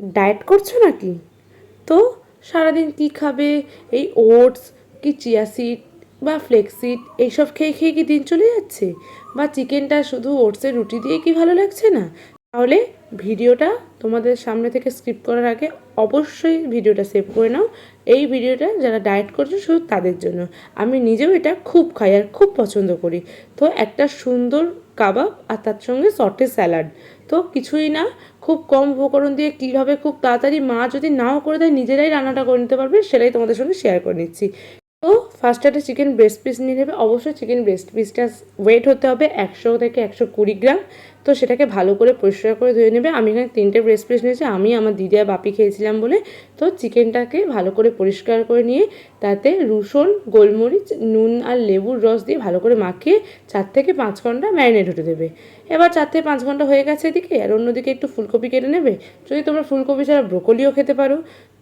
Diet করছো নাকি? তো সারাদিন কি খাবে? এই ওটস কি চিয়া সিড বা ফ্লেক্স সিড এইসব খেয়ে খেয়ে কি দিন চলে যাচ্ছে? বা চিকেনটা শুধু ওটসের রুটি দিয়ে কি ভালো লাগছে না? তাহলে ভিডিওটা তোমাদের সামনে থেকে স্কিপ করার আগে অবশ্যই ভিডিওটা সেভ করে নাও। এই ভিডিওটা যারা ডায়েট করছে শুধু তাদের জন্য। আমি নিজেও এটা খুব খাই আর খুব পছন্দ করি। তো একটা সুন্দর কাবাব আর তার সঙ্গে সটেজ স্যালাড, তো কিছুই না, খুব কম উপকরণ দিয়ে কীভাবে খুব তাড়াতাড়ি মা যদি নাও করে দেয় নিজেরাই রান্নাটা করে নিতে পারবে, সেটাই তোমাদের সঙ্গে শেয়ার করে নিচ্ছি। তো ফার্স্টে একটা চিকেন ব্রেস্ট পিস নিয়ে নেবে। অবশ্যই চিকেন ব্রেস্ট পিসটা ওয়েট হতে হবে 100 থেকে 120 গ্রাম। তো সেটাকে ভালো করে পরিষ্কার করে ধুয়ে নেবে। আমি এখানে 3টে ব্রেস্ট পিস নিয়েছি, আমি আমার দিদি আর বাপি খেয়েছিলাম বলে। তো চিকেনটাকে ভালো করে পরিষ্কার করে নিয়ে তাতে রসুন, গোলমরিচ, নুন আর লেবুর রস দিয়ে ভালো করে মাখিয়ে 4 থেকে 5 ঘন্টা ম্যারিনেট হতে দেবে। এবার 4 থেকে 5 ঘন্টা হয়ে গেছে এদিকে, আর অন্যদিকে একটু ফুলকপি কেটে নেবে। যদি তোমরা ফুলকপি ছাড়া ব্রোকলিও খেতে পারো।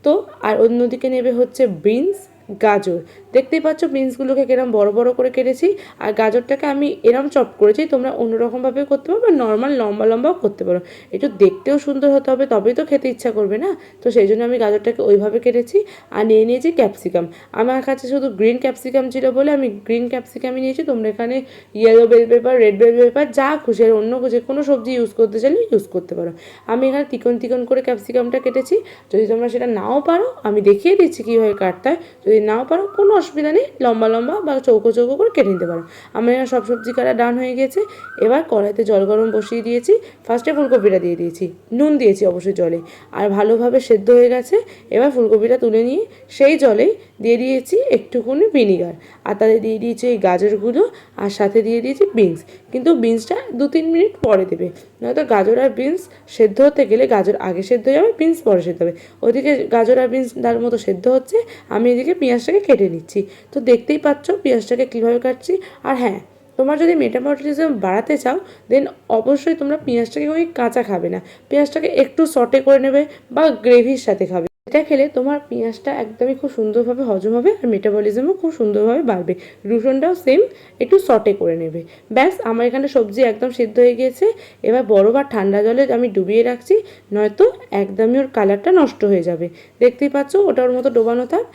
তো আর অন্যদিকে নেবে হচ্ছে বিনস, গাজর। দেখতেই পাচ্ছ বিনসগুলোকে কিরম বড় বড় করে কেটেছি। আর গাজরটাকে আমি এরম চপ করেছি, তোমরা অন্যরকমভাবেও করতে পারো বা নর্মাল লম্বা লম্বাও করতে পারো। একটু দেখতেও সুন্দর হতে হবে, তবেই তো খেতে ইচ্ছা করবে না? তো সেই জন্য আমি গাজরটাকে ওইভাবে কেটেছি। আর নিয়ে নিয়েছি ক্যাপসিকাম। আমার কাছে শুধু গ্রিন ক্যাপসিকাম ছিল বলে আমি গ্রিন ক্যাপসিকামই নিয়েছি। তোমরা এখানে yellow bell pepper, red bell pepper যা খুশি আর অন্য যে কোনো সবজি ইউজ করতে চাইলে ইউজ করতে পারো। আমি এখানে তিকন তিকন করে ক্যাপসিকামটা কেটেছি। যদি তোমরা সেটা নাও পারো আমি দেখিয়ে দিচ্ছি কীভাবে কাটতে হয়। যদি নাও পারো কোনো অসুবিধা নেই, লম্বা লম্বা বা চৌকো চৌকো করে কেটে নিতে পারো। আমার এখানে সব সবজি কাটা ডান হয়ে গেছে। এবার কড়াইতে জল গরম বসিয়ে দিয়েছি। ফার্স্টে ফুলকপিটা দিয়ে দিয়েছি, নুন দিয়েছি অবশ্যই জলে, আর ভালোভাবে সেদ্ধ হয়ে গেছে। এবার ফুলকপিটা তুলে নিয়ে সেই জলেই দিয়ে দিয়েছি একটুখানি ভিনিগার, আর তাতে দিয়ে দিয়েছি এই গাজরগুলো, আর সাথে দিয়ে দিয়েছি বিনস। কিন্তু বিনসটা 2-3 মিনিট পরে দেবে, নয়তো গাজর আর বিনস সেদ্ধ হতে গেলে গাজর আগে সেদ্ধ হয়ে যাবে, বিনস পরে সেদ্ধ হবে। ওইদিকে গাজর আর বিনস তার মতো সেদ্ধ হচ্ছে, আমি এদিকে পেঁয়াজটাকে কেটে নিচ্ছি। তো দেখতেই পাচ্ছ পেঁয়াজটাকে কীভাবে কাটছি। আর হ্যাঁ, তোমরা যদি মেটাবলিজম বাড়াতে চাও দেন অবশ্যই তোমরা পেঁয়াজটাকে ওই কাঁচা খাবে না, পেঁয়াজটাকে একটু সটে করে নেবে বা গ্রেভির সাথে খাবে। এটা খেলে তোমার পেঁয়াজটা একদমই খুব সুন্দরভাবে হজম হবে আর মেটাবলিজমও খুব সুন্দরভাবে বাড়বে। রসুনটাও সেম একটু সটে করে নেবে। ব্যাস, আমার এখানে সবজি একদম সিদ্ধ হয়ে গিয়েছে। এবার বরফ আর ঠান্ডা জলে আমি ডুবিয়ে রাখছি, নয়তো একদমই ওর কালারটা নষ্ট হয়ে যাবে। দেখতেই পাচ্ছ ওটার মতো ডোবানো থাক।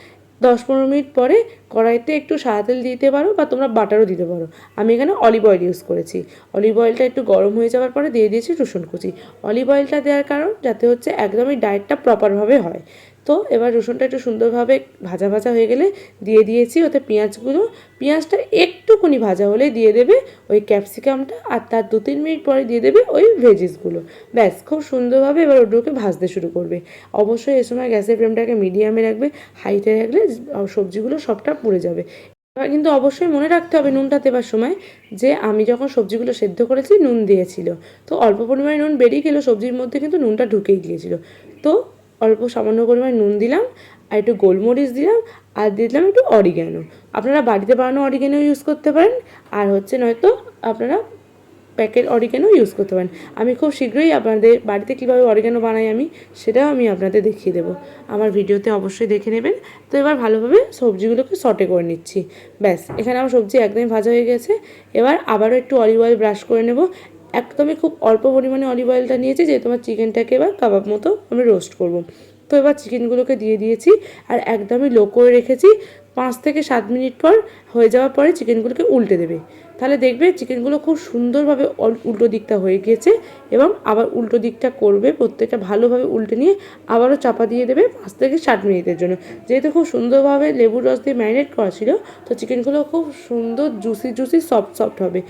10-15 মিনিট পরে কড়াইতে একটু সাদা তেল দিতে পারো বা তোমরা বাটারও দিতে পারো। আমি এখানে অলিভ অয়েল ইউজ করেছি। অলিভ অয়েলটা একটু গরম হয়ে যাওয়ার পরে দিয়ে দিয়েছি রসুন কুচি। অলিভ অয়েলটা দেওয়ার কারণ যাতে হচ্ছে একদমই ডায়েটটা প্রপারভাবে হয়। তো এবার রসুনটা একটু সুন্দরভাবে ভাজা ভাজা হয়ে গেলে দিয়ে দিয়েছি ওতে পেঁয়াজগুলো। পেঁয়াজটা একটুখানি ভাজা হলে দিয়ে দেবে ওই ক্যাপসিকামটা, আর তার 2-3 মিনিট পরে দিয়ে দেবে ওই ভেজিসগুলো। ব্যাস, খুব সুন্দরভাবে এবার ওটাকে ভাজতে শুরু করবে। অবশ্যই এ সময় গ্যাসের ফ্লেমটাকে মিডিয়ামে রাখবে, হাইতে রাখলে সবজিগুলো সবটা পুড়ে যাবে। এবার কিন্তু অবশ্যই মনে রাখতে হবে নুনটা দেওয়ার সময় যে আমি যখন সবজিগুলো সেদ্ধ করেছি নুন দিয়েছিল, তো অল্প পরিমাণে নুন বেরিয়ে গেলেও সবজির মধ্যে কিন্তু নুনটা ঢুকেই গিয়েছিল। তো অল্প সামান্য পরিমাণে নুন দিলাম, আর একটু গোলমরিচ দিলাম, আর দিয়ে দিলাম একটু অরিগ্যানো। আপনারা বাড়িতে বানানো অরিগ্যানো ইউজ করতে পারেন, আর হচ্ছে নয়তো আপনারা প্যাকেট অরিগ্যানো ইউজ করতে পারেন। আমি খুব শীঘ্রই আপনাদের বাড়িতে কীভাবে অরিগ্যানো বানাই আমি সেটাও আমি আপনাদের দেখিয়ে দেবো, আমার ভিডিওতে অবশ্যই দেখে নেবেন। তো এবার ভালোভাবে সবজিগুলোকে সটে করে নিচ্ছি। ব্যাস, এখানে আমার সবজি একদমই ভাজা হয়ে গেছে। এবার আবারও একটু অলিভ অয়েল ব্রাশ করে নেব। একদমই খুব অল্প পরিমাণে অলিভ অয়েলটা নিয়েছি, যেহেতু আমার চিকেনটাকে এবার কাবাব মতো আমি রোস্ট করব। তো এবার চিকেনগুলোকে দিয়ে দিয়েছি আর একদমই লো করে রেখেছি। 5 থেকে 7 মিনিট পর হয়ে যাওয়ার পরে চিকেনগুলোকে উল্টে দেবে। তাহলে দেখবে চিকেনগুলো খুব সুন্দরভাবে উল্টো দিকটা হয়ে গিয়েছে, এবং আবার উল্টো দিকটা করবে, প্রত্যেকটা ভালোভাবে উল্টে নিয়ে আবারও চাপা দিয়ে দেবে 5 থেকে 7 মিনিটের জন্য। যেহেতু খুব সুন্দরভাবে লেবুর রস দিয়ে ম্যারিনেট করা ছিল, তো চিকেনগুলো খুব সুন্দর জুসি জুসি সফট সফট হবে।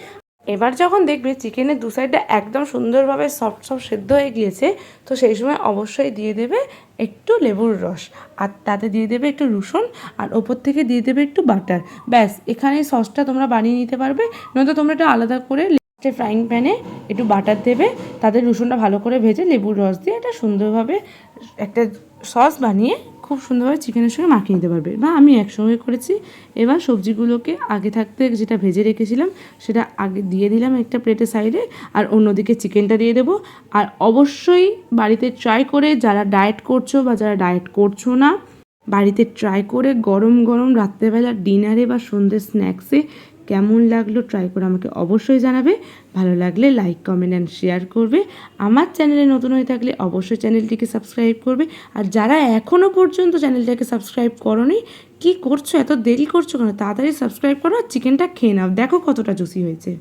এবার যখন দেখবে চিকেনের দু সাইডটা একদম সুন্দরভাবে সফট সফট সেদ্ধ হয়ে গিয়েছে, তো সেই সময় অবশ্যই দিয়ে দেবে একটু লেবুর রস, আর তাতে দিয়ে দেবে একটু রসুন, আর ওপর থেকে দিয়ে দেবে একটু বাটার। ব্যাস, এখানে সসটা তোমরা বানিয়ে নিতে পারবে, নয়তো তোমরা একটু আলাদা করে ফ্রাইং প্যানে একটু বাটার দেবে, তাদের রসুনটা ভালো করে ভেজে লেবুর রস দিয়ে একটা সুন্দরভাবে একটা সস বানিয়ে খুব সুন্দরভাবে চিকেনের সঙ্গে মাখিয়ে নিতে পারবে, বা আমি একসঙ্গে করেছি। এবার সবজিগুলোকে আগে থাকতে যেটা ভেজে রেখেছিলাম সেটা আগে দিয়ে দিলাম একটা প্লেটের সাইডে, আর অন্যদিকে চিকেনটা দিয়ে দেবো। আর অবশ্যই বাড়িতে ট্রাই করে, যারা ডায়েট করছো বা যারা ডায়েট করছো না, বাড়িতে ট্রাই করে গরম গরম রাত্রেবেলা ডিনারে বা সন্ধ্যের স্ন্যাক্সে কেমন লাগলো ট্রাই করে আমাকে অবশ্যই জানাবে। ভালো লাগলে লাইক কমেন্ট অ্যান্ড শেয়ার করবে। আমার চ্যানেলে নতুন হয়ে থাকলে অবশ্যই চ্যানেলটিকে সাবস্ক্রাইব করবে। আর যারা এখনও পর্যন্ত চ্যানেলটাকে সাবস্ক্রাইব করোনি, কি করছো, এত দেরি করছো কেন? তাড়াতাড়ি সাবস্ক্রাইব করো আর চিকেনটা খেয়ে নাও, দেখো কতটা জুসি হয়েছে।